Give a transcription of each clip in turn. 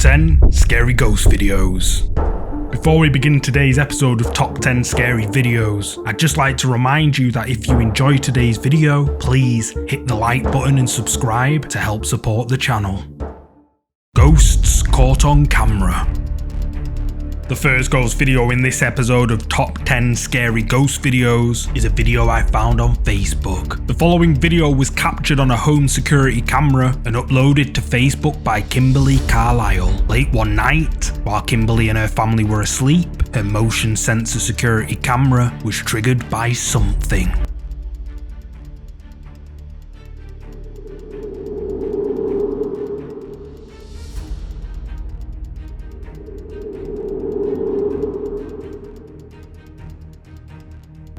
10 Scary Ghost Videos. Before we begin today's episode of Top 10 Scary Videos, I'd just like to remind you that if you enjoy today's video, please hit the like button and subscribe to help support the channel. Ghosts caught on camera. The first ghost video in this episode of Top 10 Scary Ghost Videos is a video I found on Facebook. The following video was captured on a home security camera and uploaded to Facebook by Kimberly Carlisle. Late one night, while Kimberly and her family were asleep, her motion sensor security camera was triggered by something.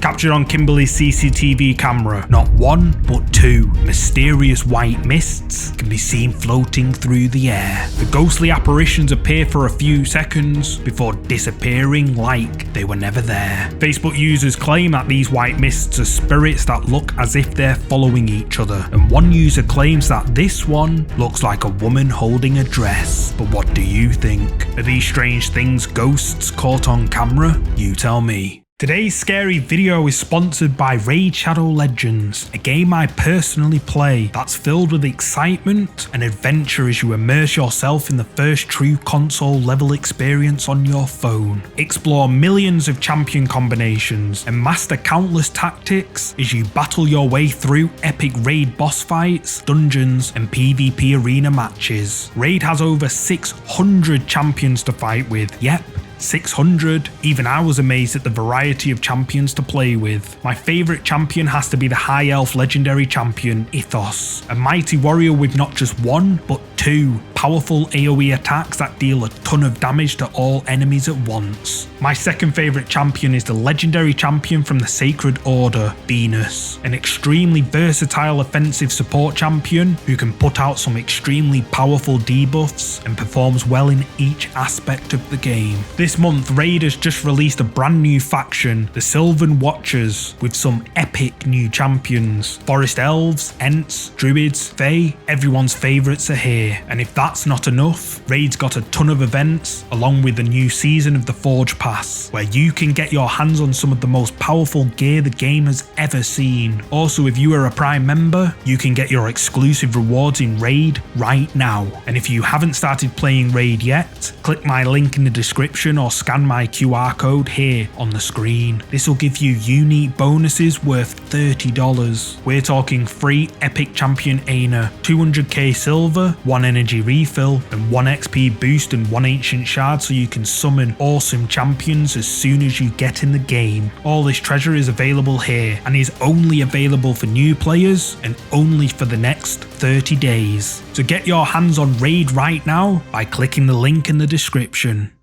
Captured on Kimberly's CCTV camera, not one but two mysterious white mists can be seen floating through the air. The ghostly apparitions appear for a few seconds before disappearing like they were never there. Facebook users claim that these white mists are spirits that look as if they're following each other, and one user claims that this one looks like a woman holding a dress. But what do you think? Are these strange things ghosts caught on camera? You tell me. Today's scary video is sponsored by Raid Shadow Legends, a game I personally play that's filled with excitement and adventure as you immerse yourself in the first true console level experience on your phone. Explore millions of champion combinations and master countless tactics as you battle your way through epic raid boss fights, dungeons and PvP arena matches. Raid has over 600 champions to fight with. Yep, 600. Even I was amazed at the variety of champions to play with. My favourite champion has to be the High Elf legendary champion, Ithos, a mighty warrior with not just one, but two powerful AoE attacks that deal a ton of damage to all enemies at once. My second favourite champion is the legendary champion from the Sacred Order, Venus, an extremely versatile offensive support champion who can put out some extremely powerful debuffs and performs well in each aspect of the game. This month, Raid has just released a brand new faction, the Sylvan Watchers, with some epic new champions. Forest Elves, Ents, Druids, Fae, everyone's favourites are here. And if that's not enough, Raid's got a ton of events, along with the new season of the Forge Pass, where you can get your hands on some of the most powerful gear the game has ever seen. Also, if you are a Prime member, you can get your exclusive rewards in Raid right now. And if you haven't started playing Raid yet, click my link in the description or scan my QR code here on the screen. This will give you unique bonuses worth $30. We're talking free epic champion Aina, 200k silver, 1 energy refill, and 1 XP boost and 1 ancient shard so you can summon awesome champions as soon as you get in the game. All this treasure is available here and is only available for new players and only for the next 30 days. So get your hands on Raid right now by clicking the link in the description.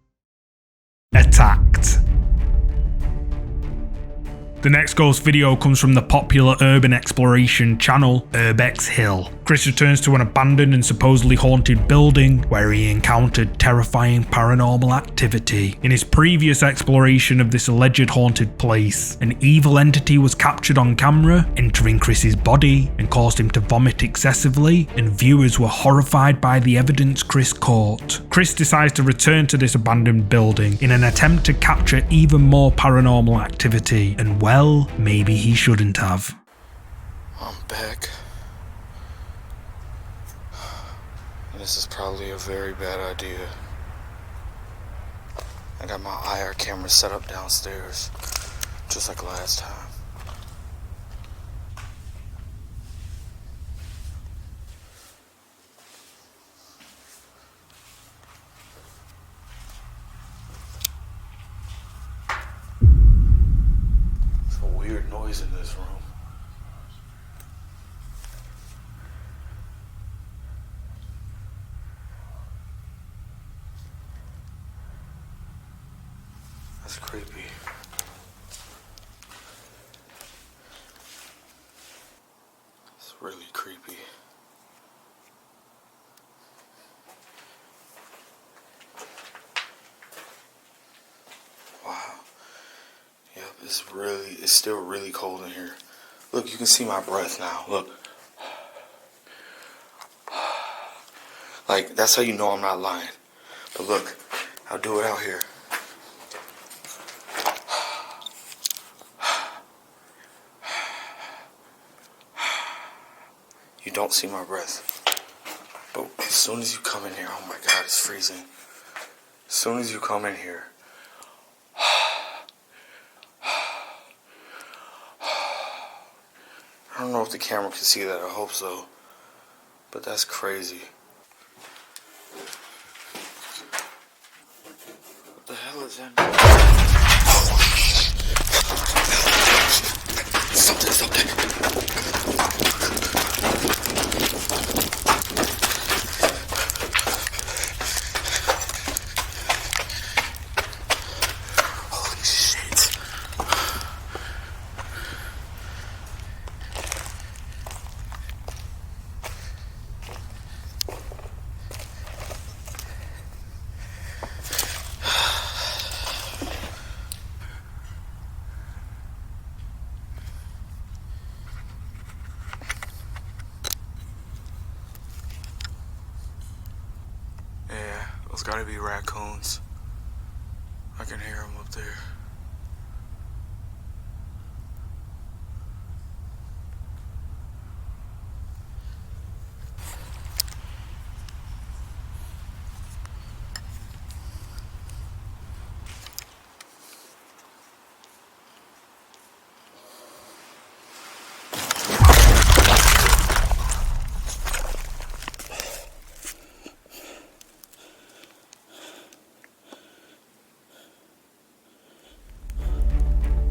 Attacked. The next ghost video comes from the popular urban exploration channel URBEX HILL. Chris returns to an abandoned and supposedly haunted building where he encountered terrifying paranormal activity. In his previous exploration of this alleged haunted place, an evil entity was captured on camera entering Chris's body and caused him to vomit excessively, and viewers were horrified by the evidence Chris caught. Chris decides to return to this abandoned building in an attempt to capture even more paranormal activity, and well, maybe he shouldn't have. I'm back. This is probably a very bad idea. I got my IR camera set up downstairs, just like last time. There's a weird noise in this room. That's creepy. It's really creepy. Wow. Yep, it's still really cold in here. Look, you can see my breath now. Look. Like, that's how you know I'm not lying. But look, I'll do it out here. You don't see my breath. But as soon as you come in here, oh my God, it's freezing. As soon as you come in here, I don't know if the camera can see that, I hope so. But that's crazy. What the hell is that? Something. Holy shit. Yeah, those gotta be raccoons. I can hear them up there.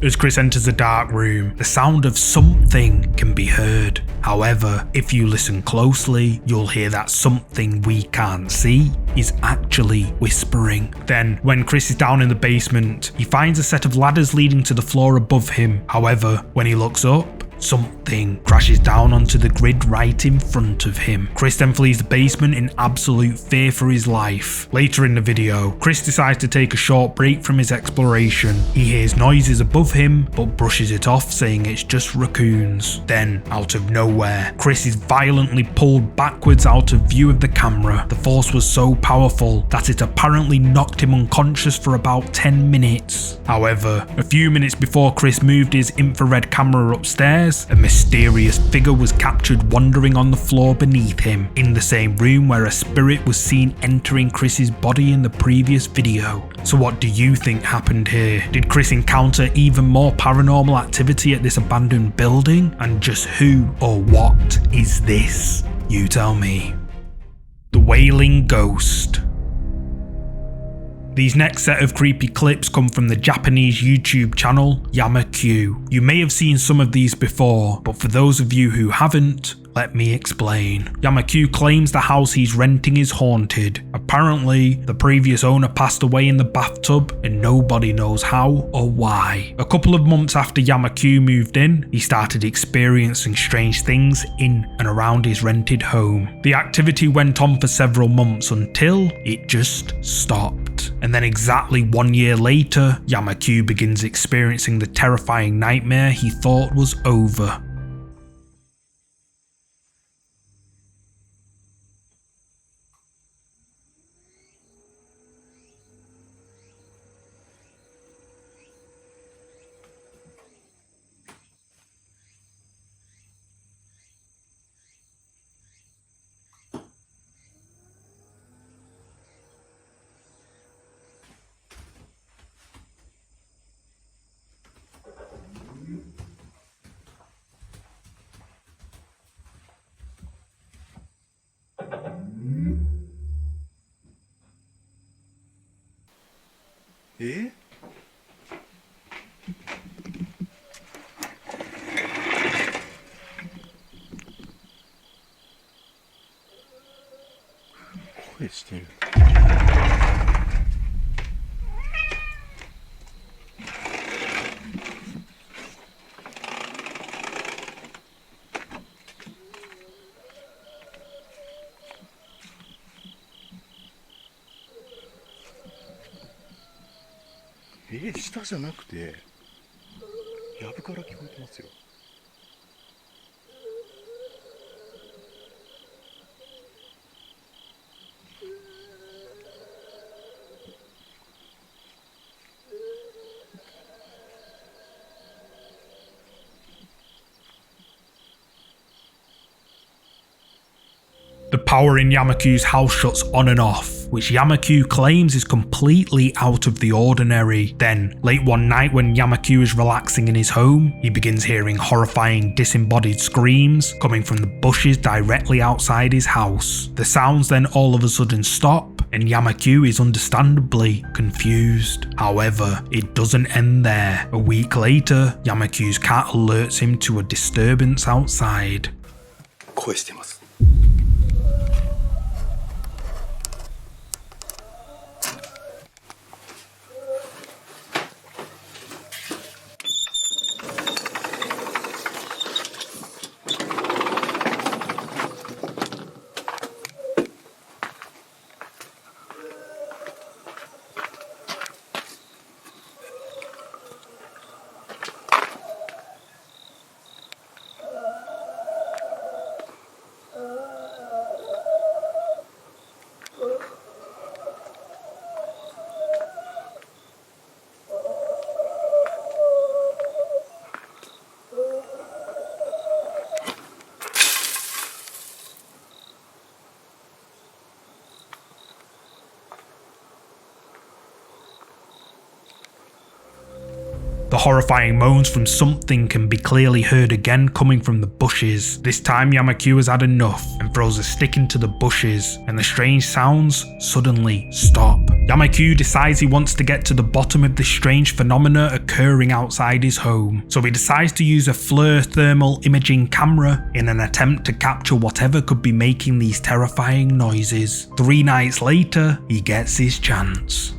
As Chris enters the dark room, the sound of something can be heard. However, if you listen closely, you'll hear that something we can't see is actually whispering. Then, when Chris is down in the basement, he finds a set of ladders leading to the floor above him. However, when he looks up, something crashes down onto the grid right in front of him. Chris then flees the basement in absolute fear for his life. Later in the video, Chris decides to take a short break from his exploration. He hears noises above him, but brushes it off, saying it's just raccoons. Then, out of nowhere, Chris is violently pulled backwards out of view of the camera. The force was so powerful that it apparently knocked him unconscious for about 10 minutes. However, a few minutes before Chris moved his infrared camera upstairs, a mysterious figure was captured wandering on the floor beneath him, in the same room where a spirit was seen entering Chris's body in the previous video. So what do you think happened here? Did Chris encounter even more paranormal activity at this abandoned building? And just who or what is this? You tell me. The Wailing Ghost. These next set of creepy clips come from the Japanese YouTube channel Yama-Q. You may have seen some of these before, but for those of you who haven't, let me explain. Yama-Q claims the house he's renting is haunted. Apparently, the previous owner passed away in the bathtub and nobody knows how or why. A couple of months after Yama-Q moved in, he started experiencing strange things in and around his rented home. The activity went on for several months until it just stopped. And then exactly 1 year later, Yama-Q begins experiencing the terrifying nightmare he thought was over. Eh? What is this?下じゃなくてやぶから聞こえてますよ。The power in Yamaku's house shuts on and off, which Yamaku claims is completely out of the ordinary. Then, late one night when Yamaku is relaxing in his home, he begins hearing horrifying disembodied screams coming from the bushes directly outside his house. The sounds then all of a sudden stop, and Yamaku is understandably confused. However, it doesn't end there. A week later, Yamaku's cat alerts him to a disturbance outside. 声してます。The horrifying moans from something can be clearly heard again coming from the bushes. This time Yamaku has had enough and throws a stick into the bushes, and the strange sounds suddenly stop. Yamaku decides he wants to get to the bottom of this strange phenomena occurring outside his home, so he decides to use a FLIR thermal imaging camera in an attempt to capture whatever could be making these terrifying noises. 3 nights later, he gets his chance.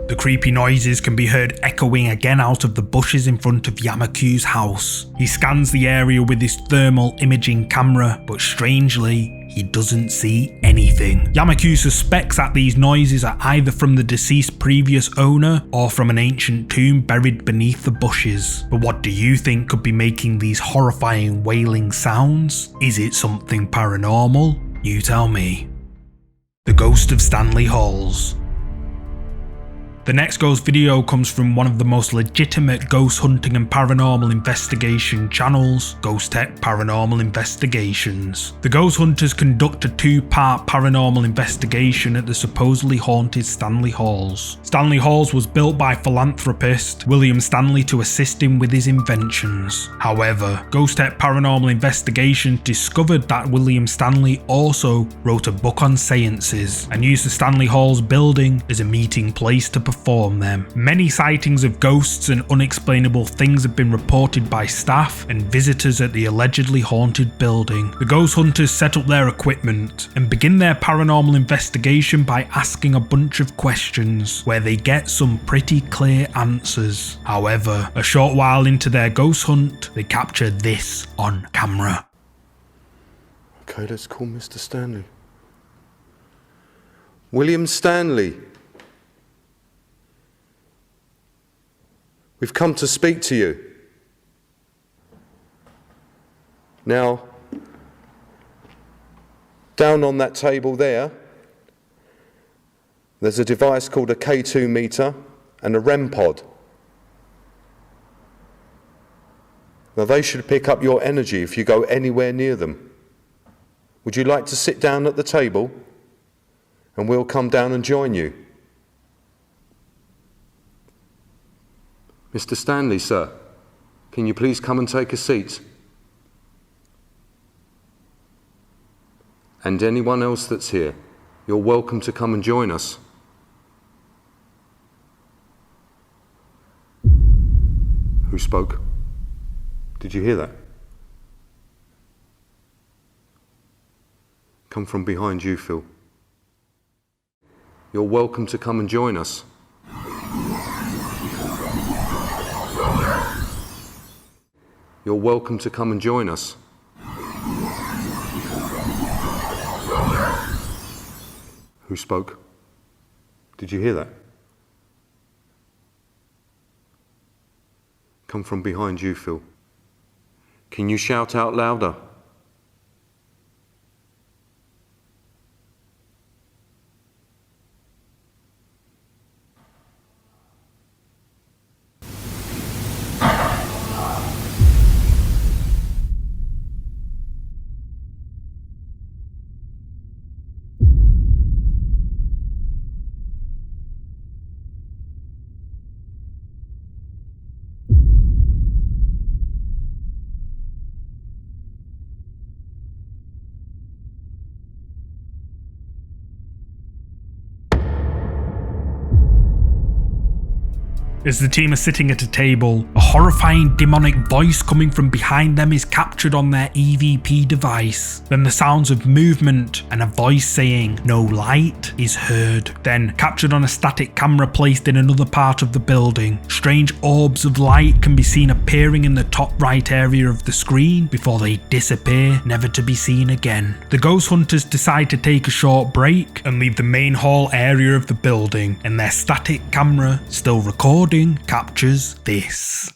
The creepy noises can be heard echoing again out of the bushes in front of Yamaku's house. He scans the area with his thermal imaging camera, but strangely, he doesn't see anything. Yamaku suspects that these noises are either from the deceased previous owner or from an ancient tomb buried beneath the bushes. But what do you think could be making these horrifying wailing sounds? Is it something paranormal? You tell me. The Ghost of Stanley Halls. The next ghost video comes from one of the most legitimate ghost hunting and paranormal investigation channels, Ghostech Paranormal Investigations. The ghost hunters conduct a 2-part paranormal investigation at the supposedly haunted Stanley Halls. Stanley Halls was built by philanthropist William Stanley to assist him with his inventions. However, Ghostech Paranormal Investigations discovered that William Stanley also wrote a book on seances and used the Stanley Halls building as a meeting place to perform them. Many sightings of ghosts and unexplainable things have been reported by staff and visitors at the allegedly haunted building. The ghost hunters set up their equipment and begin their paranormal investigation by asking a bunch of questions, where they get some pretty clear answers. However, a short while into their ghost hunt, they capture this on camera. Okay, let's call Mr. Stanley. William Stanley. We've come to speak to you. Now, down on that table there, there's a device called a K2 meter and a REM pod. Now, they should pick up your energy if you go anywhere near them. Would you like to sit down at the table and we'll come down and join you? Mr. Stanley, sir, can you please come and take a seat? And anyone else that's here, you're welcome to come and join us. Who spoke? Did you hear that? come from behind you, Phil. You're welcome to come and join us. You're welcome to come and join us. Who spoke? Did you hear that? Come from behind you, Phil. Can you shout out louder? As the team are sitting at a table, a horrifying demonic voice coming from behind them is captured on their EVP device. Then the sounds of movement and a voice saying "no light" is heard. Then, captured on a static camera placed in another part of the building, strange orbs of light can be seen appearing in the top right area of the screen before they disappear, never to be seen again. The ghost hunters decide to take a short break and leave the main hall area of the building, and their static camera, still recording, captures this.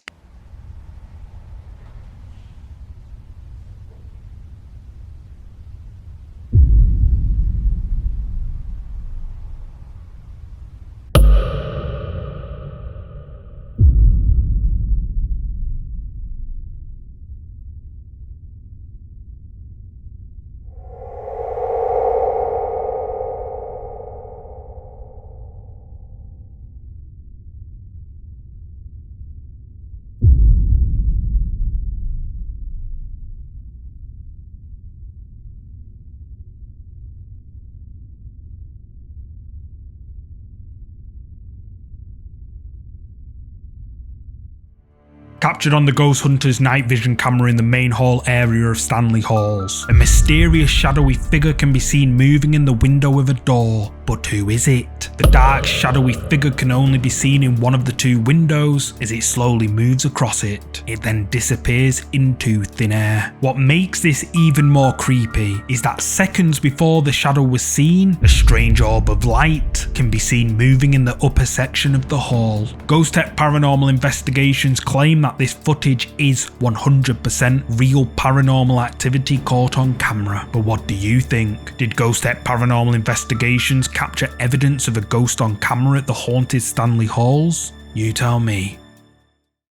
Captured on the ghost hunter's night vision camera in the main hall area of Stanley Halls, a mysterious shadowy figure can be seen moving in the window of a door. But who is it? The dark shadowy figure can only be seen in one of the two windows as it slowly moves across it. It then disappears into thin air. What makes this even more creepy is that seconds before the shadow was seen, a strange orb of light can be seen moving in the upper section of the hall. Ghostech Paranormal Investigations claim that this footage is 100% real paranormal activity caught on camera. But what do you think? Did Ghostech Paranormal Investigations capture evidence of a ghost on camera at the haunted Stanley Halls? You tell me.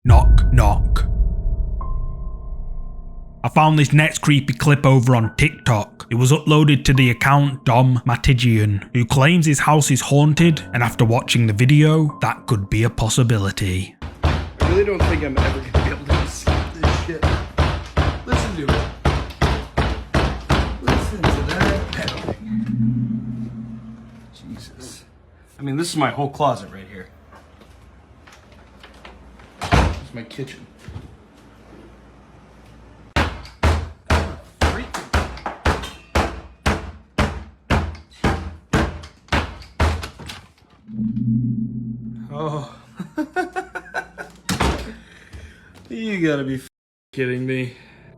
Knock, knock. I found this next creepy clip over on TikTok. It was uploaded to the account Dom Matigian, who claims his house is haunted, and after watching the video, that could be a possibility. I really don't think I'm ever gonna be able to escape this shit. Listen to it. Listen to that pedaling. Jesus. I mean, this is my whole closet right here. This is my kitchen. Oh. You gotta be kidding me.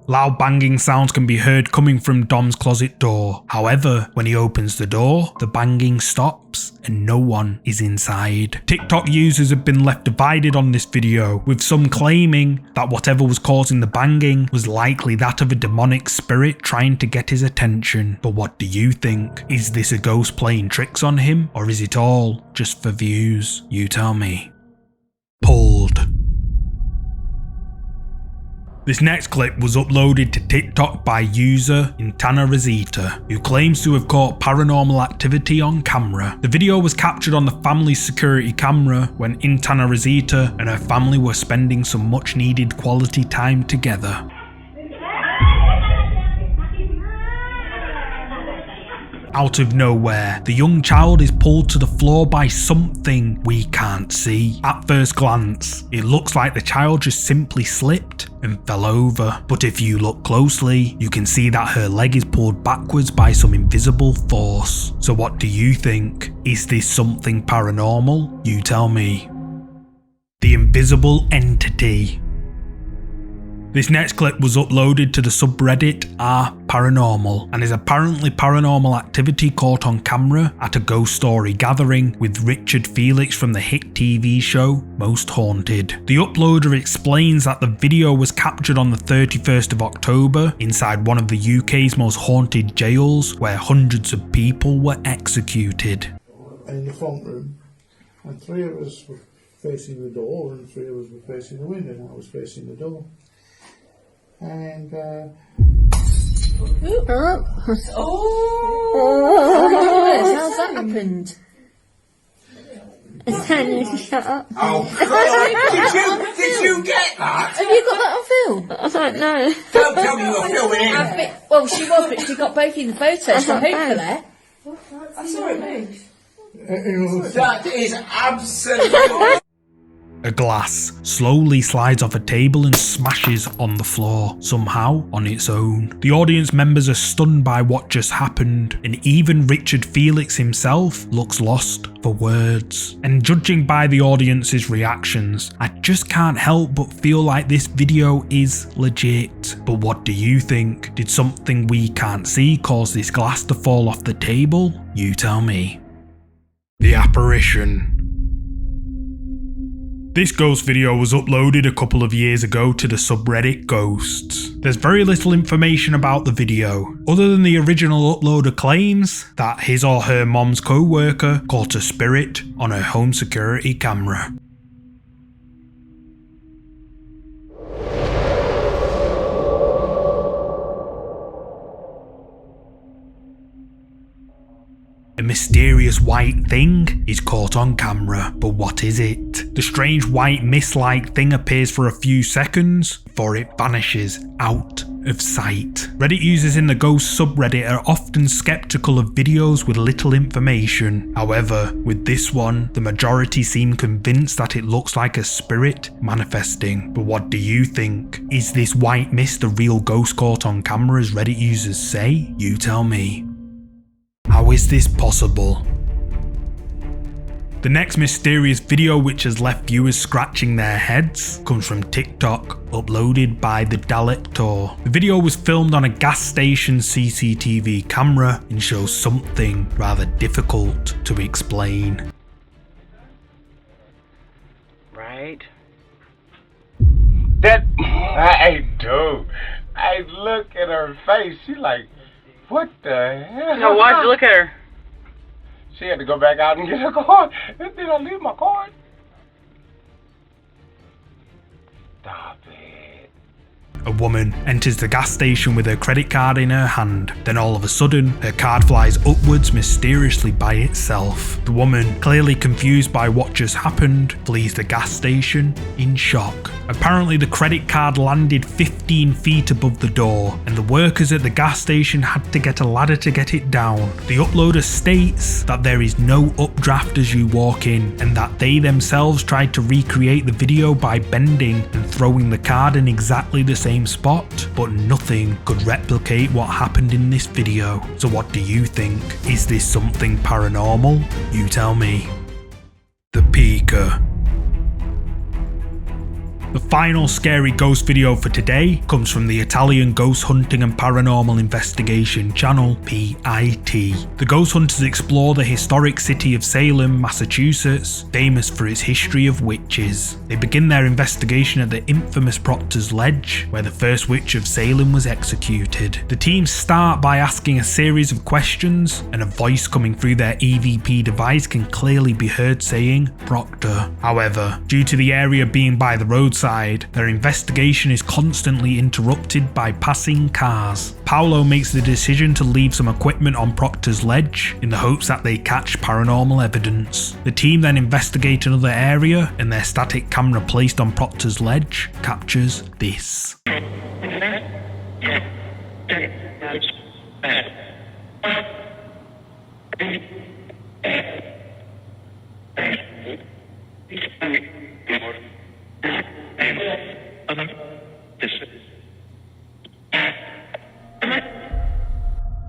Loud banging sounds can be heard coming from Dom's closet door. However, when he opens the door, the banging stops and no one is inside. TikTok users have been left divided on this video, with some claiming that whatever was causing the banging was likely that of a demonic spirit trying to get his attention. But what do you think? Is this a ghost playing tricks on him, or is it all just for views? You tell me. Pulled. This next clip was uploaded to TikTok by user Intana Rosita, who claims to have caught paranormal activity on camera. The video was captured on the family's security camera when Intana Rosita and her family were spending some much needed quality time together. Out of nowhere, the young child is pulled to the floor by something we can't see. At first glance, it looks like the child just simply slipped and fell over. But if you look closely, you can see that her leg is pulled backwards by some invisible force. So what do you think? Is this something paranormal? You tell me. The invisible entity. This next clip was uploaded to the subreddit r/paranormal and is apparently paranormal activity caught on camera at a ghost story gathering with Richard Felix from the hit TV show Most Haunted. The uploader explains that the video was captured on the 31st of October inside one of the UK's most haunted jails where hundreds of people were executed. In the front room, and 3 of us were facing the door and 3 of us were facing the window, and I was facing the door. And how's that happened? It's telling you to shut up. Oh, did you get that? Have you got that on film? I don't know. Don't tell me you're filming in. Well, she was, but she got both in the photos, so hopefully. I saw it move. it That is absolutely... A glass slowly slides off a table and smashes on the floor, somehow on its own. The audience members are stunned by what just happened, and even Richard Felix himself looks lost for words. And judging by the audience's reactions, I just can't help but feel like this video is legit. But what do you think? Did something we can't see cause this glass to fall off the table? You tell me. The Apparition. This ghost video was uploaded a couple of years ago to the subreddit Ghosts. There's very little information about the video, other than the original uploader claims that his or her mom's co-worker caught a spirit on her home security camera. A mysterious white thing is caught on camera, but what is it? The strange white mist-like thing appears for a few seconds before it vanishes out of sight. Reddit users in the ghost subreddit are often skeptical of videos with little information. However, with this one, the majority seem convinced that it looks like a spirit manifesting. But what do you think? Is this white mist a real ghost caught on camera as Reddit users say? You tell me. How is this possible? The next mysterious video, which has left viewers scratching their heads, comes from TikTok, uploaded by the Dalector. The video was filmed on a gas station CCTV camera and shows something rather difficult to explain. Right? That, hey dude, hey look at her face, she like, what the hell? No, why'd you look at her? She had to go back out and get her card. Did I leave my card? Stop it. A woman enters the gas station with her credit card in her hand. Then all of a sudden, her card flies upwards mysteriously by itself. The woman, clearly confused by what just happened, flees the gas station in shock. Apparently the credit card landed 15 feet above the door, and the workers at the gas station had to get a ladder to get it down. The uploader states that there is no updraft as you walk in, and that they themselves tried to recreate the video by bending and throwing the card in exactly the same spot, but nothing could replicate what happened in this video. So what do you think? Is this something paranormal? You tell me. The Peeker. The final scary ghost video for today comes from the Italian ghost hunting and paranormal investigation channel PIT. The ghost hunters explore the historic city of Salem, Massachusetts, famous for its history of witches. They begin their investigation at the infamous Proctor's Ledge, where the first witch of Salem was executed. The team start by asking a series of questions, and a voice coming through their EVP device can clearly be heard saying Proctor. However, due to the area being by the roadside, their investigation is constantly interrupted by passing cars. Paolo makes the decision to leave some equipment on Proctor's Ledge in the hopes that they catch paranormal evidence. The team then investigate another area, and their static camera placed on Proctor's Ledge captures this.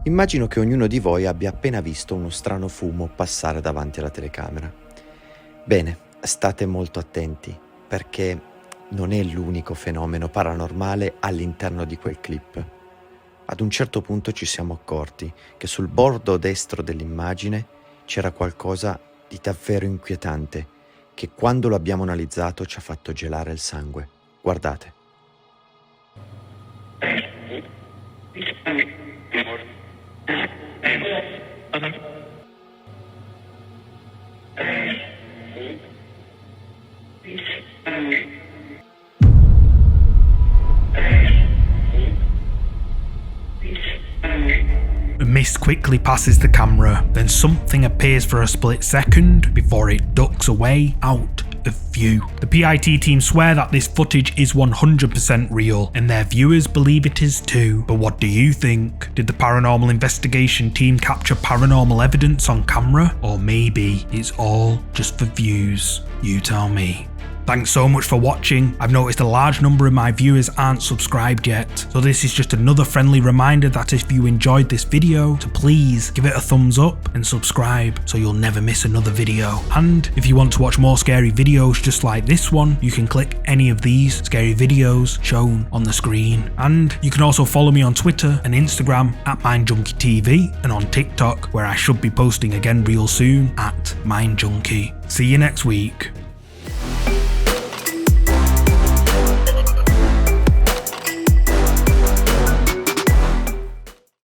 Immagino che ognuno di voi abbia appena visto uno strano fumo passare davanti alla telecamera. Bene, state molto attenti, perché non è l'unico fenomeno paranormale all'interno di quel clip. Ad un certo punto ci siamo accorti che sul bordo destro dell'immagine c'era qualcosa di davvero inquietante, che quando lo abbiamo analizzato ci ha fatto gelare il sangue. Guardate. A mist quickly passes the camera, then something appears for a split second before it ducks away out of view. The PIT team swear that this footage is 100% real, and their viewers believe it is too. But what do you think? Did the Paranormal Investigation Team capture paranormal evidence on camera? Or maybe it's all just for views? You tell me. Thanks so much for watching. I've noticed a large number of my viewers aren't subscribed yet, so this is just another friendly reminder that if you enjoyed this video, to please give it a thumbs up and subscribe so you'll never miss another video. And if you want to watch more scary videos just like this one, you can click any of these scary videos shown on the screen. And you can also follow me on Twitter and Instagram at MindJunkieTV, and on TikTok, where I should be posting again real soon, at MindJunkie. See you next week.